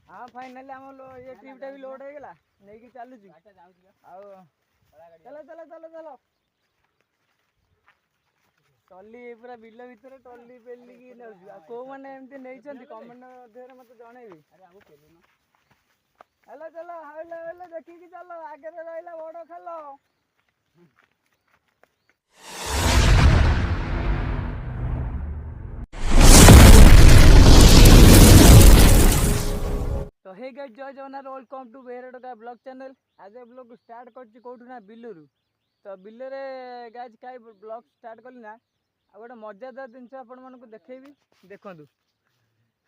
हाँ फाइनली आम ये ट्रिपटा भी लोड हो गला नहीं कि चलुची चलो चलो चलो चलो टली पूरा बिल भितर टली पेलिकी कौ मैंने एमती नहीं कमेंट मध्य मत जनइबी हेलो चलो हेलो देखिकी चलो आगे रहा बड़ खेल तो हे गाइस जय जगन्नाथ वेलकम टू बेहरटका ब्लॉग चैनल आज ब्लॉग स्टार्ट करछि कोठु ना बिल्लरू तो बिल्ले रे गाइस काई ब्लॉग स्टार्ट कली ना आ गोटे मजादार जिनस आपण मानक देखैबी देखंतु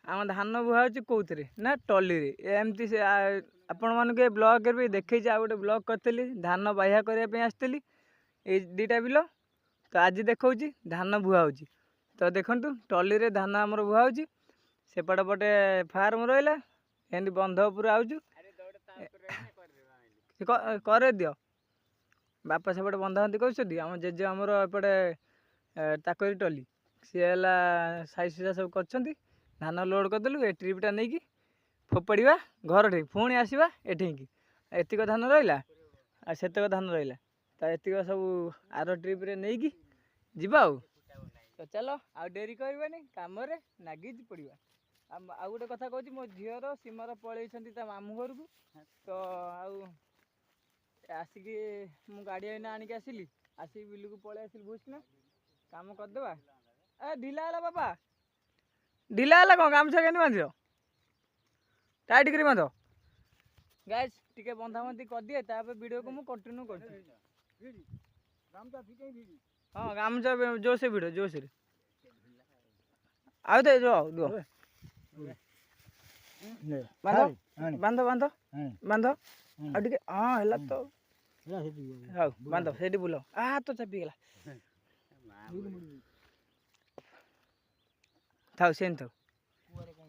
आम धान बुहा होछि कोउतरे ना टली रे एमती से आपण मानक ए ब्लॉग रे देखै आ गोटे ब्लॉग करतली धान बाह्या करिया पे आस्तली ए दीटा बिल तो आज देखौछि धान बुहा होछि तो देखंतु टली रे धान हमर बुहा होछि सेपट पटे फार्म रहिला एमती बंध उपर आउचु करे दियो बापा सेपटे बंधाबंधी कर आम जेजे आमर एपटे ताकरी टली सी है साई सुजा सब कर धान लोड करदेलु ए ट्रिपटा नहीं कि फोपाड़ा घर ठे पुणी आसवा एठिकी एतिक धान रहा आतक धान रहा तो एतिक सब आर ट्रिप रे नहीं कि जीवा तो चलो आ डेरी करवानी कम नागी पड़ा आ गोटे कथा कहूँ मो झीर सीमार पलैंट मामू घर को तो आसिकी मु गाड़ी आईना आणिक आसिली आसिक बिल को पलि आसिल बुझना काम करदेवा ए ढिला है बाबा ढिला है कौन गामछा के बांध टाइट कर बांध गाइस टिके बंधाबंधी कर दिए वीडियो को मुझे कंटिन्यू कर हाँ गामछा जोर से भिड़ जोर से आउ दे जो बांध बांध बांध बांध आगे हाँ है तो हाँ बांध से बुल आ तो चापीगला थाउ से थाउ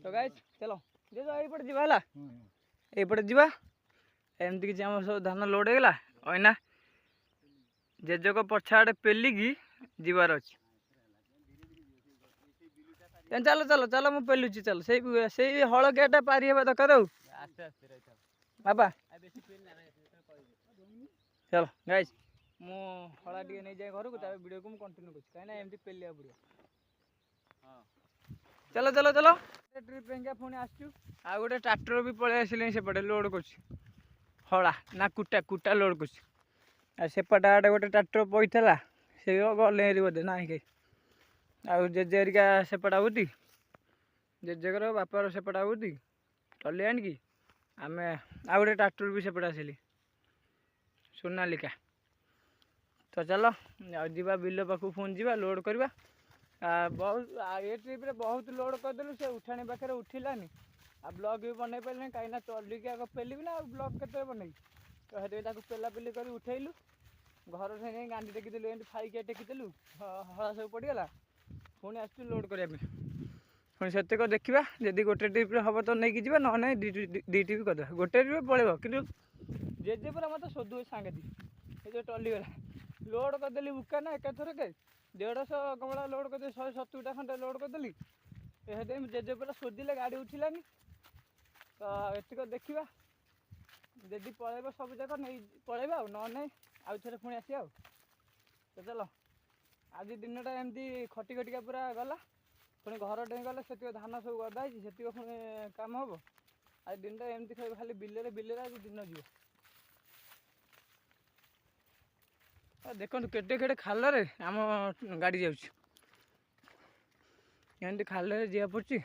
तो गाइस चलो जे यपटे जावा यपटे जावा एमती किसी आम सब धान लोड होगा अना जेजक पछाड़े पेलिकी जीवार अच्छी चलो चलो चलो मुझे पेलुची चलो से हल गेटा पारी हे दरकार बाबा चलो गाइस मु हला टे नहीं जाए घर को वीडियो को कंटिन्यू कर कहीं एमती पेलिया पड़ो चलो चलो चलो ट्रिप पुणी आसचु आ गोटे ट्रैक्टर भी पलि आसिले सेपटे लोड कर हला ना कुटा कुटा लोड कर सेपटे आटे गोटे ट्रैक्टर पड़ा से गले बोधे ना कहीं आउ जेजे हरिका सेपटा बुती जेजेकर बापार सेपटा बुती टली आणिकी आम आ गए ट्रैक्टर भी सेपटे आसिली सोनालिका तो चलो जा बिल पाक फोन जा लोड करवा बहुत ये ट्रिप रे बहुत लोड करदेलु से उठाणी पाखे उठिलानी आ ब्लॉग भी बनई पारे कहीं टलिकी आग पेलिबी ना ब्लॉग के बन तो से पेला पेली कर उठेलु घर से गांडी टेकिदेलु एमती फाइकिया टेकिदेलु हला सब पड़गला पुणी आसु लोड करने पुणी सेतक देखा जदि गोटे ट्रिप हम तो नहीं कि ना ना दी ट्रिप करदे गोटे ट्रिप पलैब कि जेजे पूरा मत सोधु सांगे ये जो टली गला लोड करदेली बुका ना एकाथर के 150 कमला लोड कर 170टा खंडे लोड करदेली जेजे पूरा सोधिले गाड़ी उठिलानी तो एतिक देखा जदि पलैब सब जाक नहीं पलैबा ना ना आउ थे पुणी आसा तो चलो आज दिन टा एमती खटी खटिका पूरा गला पुणी घर डें गले से धान सब गदाई से पुणी काम हम आज दिन टा एमती खाली बिल आज दिन जीव देखो केटे केटे खाल आम गाड़ी जाऊँगी एमती खाल जा पड़ी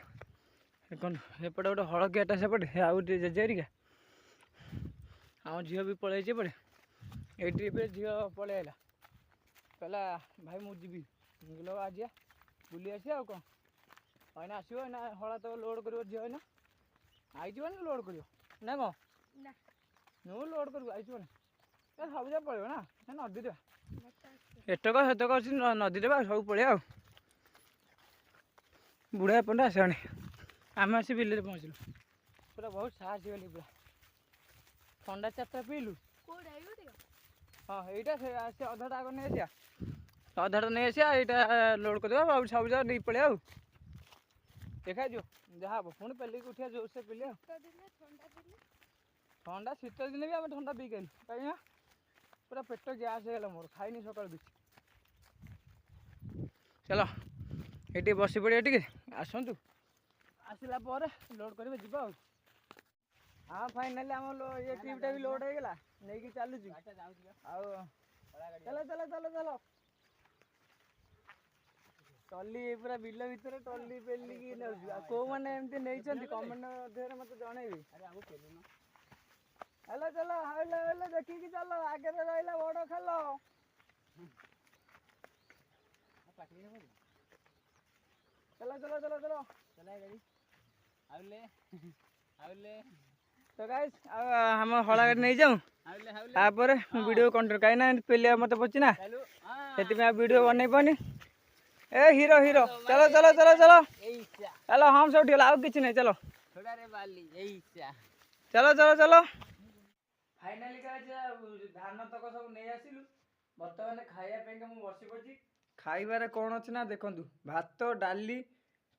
देखो सेपटे गोटे हलकियाटा सेपटे आउ जेजेरिका आम झील भी पलि पड़े ये ट्रिप झील पलि आला कहला भाई मुझे जी बोलो आज बुली आस कौन अना आसो ना हला तो लोड कर झील ना आई ना लोड कर ना कौन नु लोड कर आई सब जा पड़े ना नदी देवा एटक सेतक अच्छी नदी देवा सब पड़े बुढ़ा पंडा आसने आम आसी बिल पहुँचलु पूरा बहुत साहस गली पूरा ठंडा 4टा पीलु हाँ यहाँ से अधाटा आग नहीं आसा अधाटा नहीं आसा यहाँ लोड कर सब जा नहीं पड़े ଦେଖା ଯିବ ଯାହା ହବ ପୁଣି ପେଲିକି ଉଠିବା ଜୋରସେ ପିଲେ ଥଣ୍ଡା ଶୀତ ଦିନେ ବି ଆମେ ଥଣ୍ଡା ପିଇକାନି କାହିଁକି ନା ପୁରା ପେଟ ଗ୍ୟାସ୍ ହେଇଗଲା ମୋର ଖାଇନି ସକାଳୁ କିଛି। ଚାଲ ଏଠି ବସି ପଡ଼ିବା ଟିକେ ଆସନ୍ତୁ ଆସିଲା ପରେ ଲୋଡ଼ କରିବେ ଯିବା ଆଉ। ହଁ ଫାଇନାଲି ଆମ ଇଏ ଟ୍ରିପ୍ଟା ବି ଲୋଡ଼ ହେଇଗଲା ନେଇକି ଚାଲୁଛୁ ଆଉ ଚାଲ ଚାଲ ଚାଲ ଚାଲ ଟଲି ପୁରା ବିଲ ଭିତରେ ଟଲି ପେଲିକି ନେଉଛୁ ଆଉ କୋଉମାନେ ଏମିତି ନେଇଛନ୍ତି କମେଣ୍ଟ ମଧ୍ୟରେ ମୋତେ ଜଣେଇବେ। ହେଲୋ ଚାଲ ହାଇଲେ ହାଇଲେ ଦେଖିକି ଚାଲ ଆଗରେ ରହିଲା ବଡ଼ ଖାଲ। चलो चलो चलो चलो चला गाड़ी तो गाइस हम हला गाड़ी नहीं जाऊँ तापर वीडियो कंट्रोल कहीं ना पहले मत पची ना से वीडियो बन पानी ए हीरो हीरो चलो चलो चलो चलो चलो हम सब उठिगला आउ किछि नहीं चलो चलो चलो चलो फाइनाली गाइस धान तक सब नहीं आसिलु बर्तमान खाइया पे मु बसी पड़ी खाइबार कौन अच्छे ना देखु भात डाली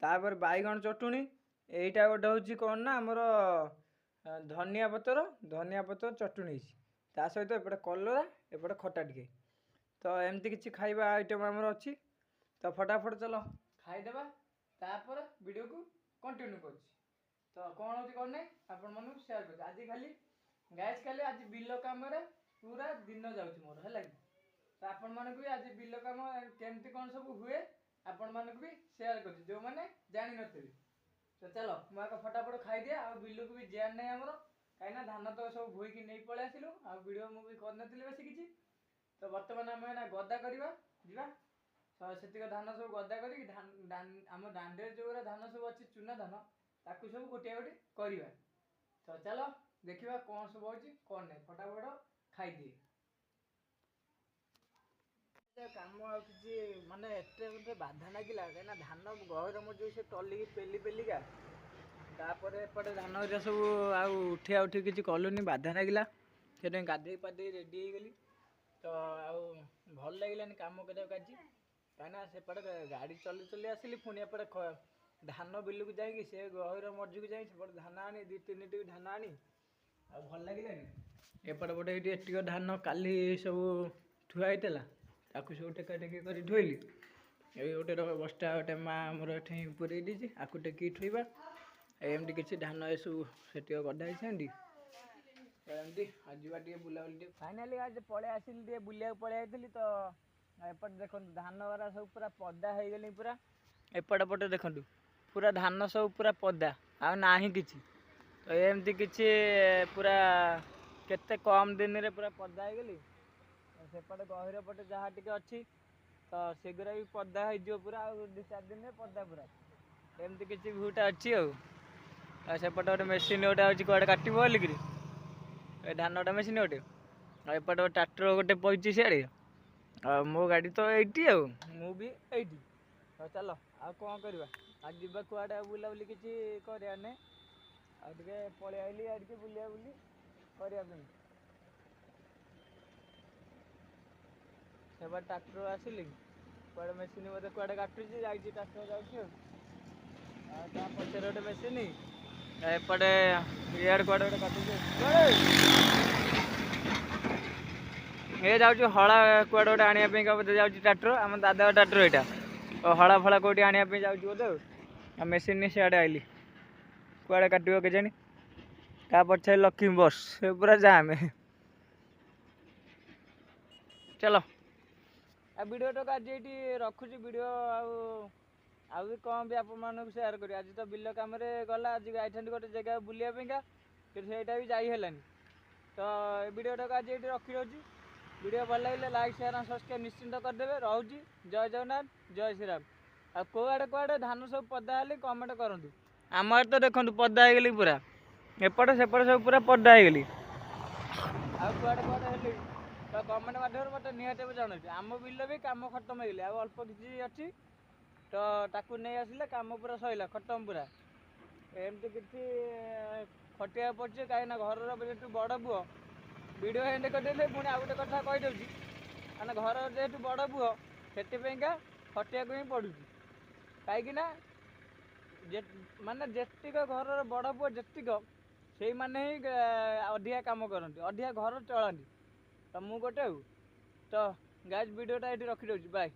तापर बैगण चटुणी एटा गोटे हूँ कौन ना आमर धनिया पतर चटुणी ता सहित एपटे कलरा एपटे खटा टिके तो एमती किसी खाइबा आइटम आमर अच्छी तो फटाफट चलो खाईदेवा तापर वीडियो को कंटिन्यू कर तो कौन हो कौन नहीं आपण मन शेयर कर आज खाली गैस खाली आज बिल कम पूरा दिन जाऊँ मोर है तो आपण मानक भी आज बिल कम केमती कौन सब हुए आपण मानक भी शेयर कर जो मैंने जानी नथिबे तो चलो मुझे फटाफट खाई दिया आ बिल को भी जेयार नहीं आमर कहीं धान तो सब भोईकी नहीं पलि आसिलु आ वीडियो मुझे करनी बेस किसी तो बर्तमान आम गदा करवा से धान सब गदा कर आम दांडे जो धान सब अच्छी चूना धान ताकू सब गोटिया गोटी करवा तो चलो देखा कौन सब हो कौन नहीं फटाफट खाई दिए काम कि मानने एत बाधा लगिला कहीं धान गहर मर से टलिकी पेली पेलिका तापर एपटे धान हरिया सब उठिया उठी किसी कलुनी बाधा लगिला से गाधे पाधे रेडी हो गली तो भल लगे कम करने कहीं सेपटे गाड़ी चली चली आसिली पुणी एपटे धान बिल को जाकि से गहर मर्जी को जाए धान आनी दी तीन टी धान आनी भल लगे एपटे पटे ये धान काली सब ठुआ होता ताकू सब टेका टेकी कर ठोली ये गोटे बस्ता गोटे माँ मोर ये पूरे दीजिए आकू टेकी ठोवा एमती किसी धान ये सब से गदा एमती आज बुलाबुली फाइनाली आज पलि आसिली बुलिया पलि तो एपटे देखो धान वाला सब पूरा पदा हो गली पूरा एपटे पटे देखु पूरा धान सब पूरा पदा आ ना कि तो एमती किसी पूरा केते कम दिन रे पूरा पदा हो गली सेपटे गहिर पटे जहाँ टी अच्छी तो सेगुरा भी पदा हो पूरा दु चार दिन में पदा पूरा एमती किसी भूटा अच्छी सेपटे गोटे मेसीन गोटे अच्छी कड़े काट बोलिकी धान गोटे मेसीन गोटे एपटे ट्राक्टर गोटे पड़ी सियाड़े मो गाड़ी तो ये मु भी ये तो चलो आ कौन करवा आज जीवा कुआडे बुलाबुली किसी करने आगे पलि आइली आड़के बुलिया बुली करने सेपटे ट्राक्टर आसिली कड़े मेसीन बोधे कड़े काटुची जाइए ट्राक्टर जाऊँ पचर गोटे मेसीन एपटे इे कड़े गोटे काटुचे ये जाऊँ हला कड़े गोटे आने बोधे जाऊँ ट्राक्टर आम दादा ट्राक्टर यहाँ हला फला कौटी आने जाऊँ बोधे मेसीन सियाड़े आइली कड़े काट के जानी ता पछे लक्ष्मी बस से पूरा जाम चलो आ वीडियो तो आज ये रखुची वीडियो आउ भी कम भी आप सेयार कर आज तो बिल कम गला आज जाइए गोटे जगह बुलाइका कि सहीटा भी जाइलानी तो वीडियो तो आज ये रखी रोची वीडियो भल लगे लाइक शेयर और सब्सक्राइब निश्चिंत करदे रोची जय जगन्नाथ जय श्रीराम आ कौड़े कौड़े धान सब पदा हेल्ली कमेंट करूँ आम तो देखो पदा हो गली पूरा एपटे सेपटे सब पूरा पदा हो गली आड़े कौड़े हेल्ली तो कमेंट माध्यम मत निहत जन आम बिल भी कम खत्म हो गले अल्प किसी अच्छी तो ताकू नहीं आसिले कम पूरा सैला खत्म पूरा एमती किसी खटिया पड़े कहीं घर जेहतु बड़ पुओ वीडियो एंड करदे पुणी आउ गोटे कथा कहीदे मैंने घर जेहतु बड़ पुओ से खटिया को ही पड़ू कहीं ମାନେ ଯେତିକ ଘରର ବଡ଼ ପୁଅ ଯେତିକ ସେଇମାନେ ହିଁ ଅଧିକା କାମ କରନ୍ତି, ଅଧିକା ଘର ଚଳାନ୍ତି। ତ ମୁଁ ଗୋଟେ ଆଉ। ତ ଗାଇଜ୍ ଭିଡ଼ିଓଟା ଏଇଠି ରଖିଦେଉଛି, ବାଏ।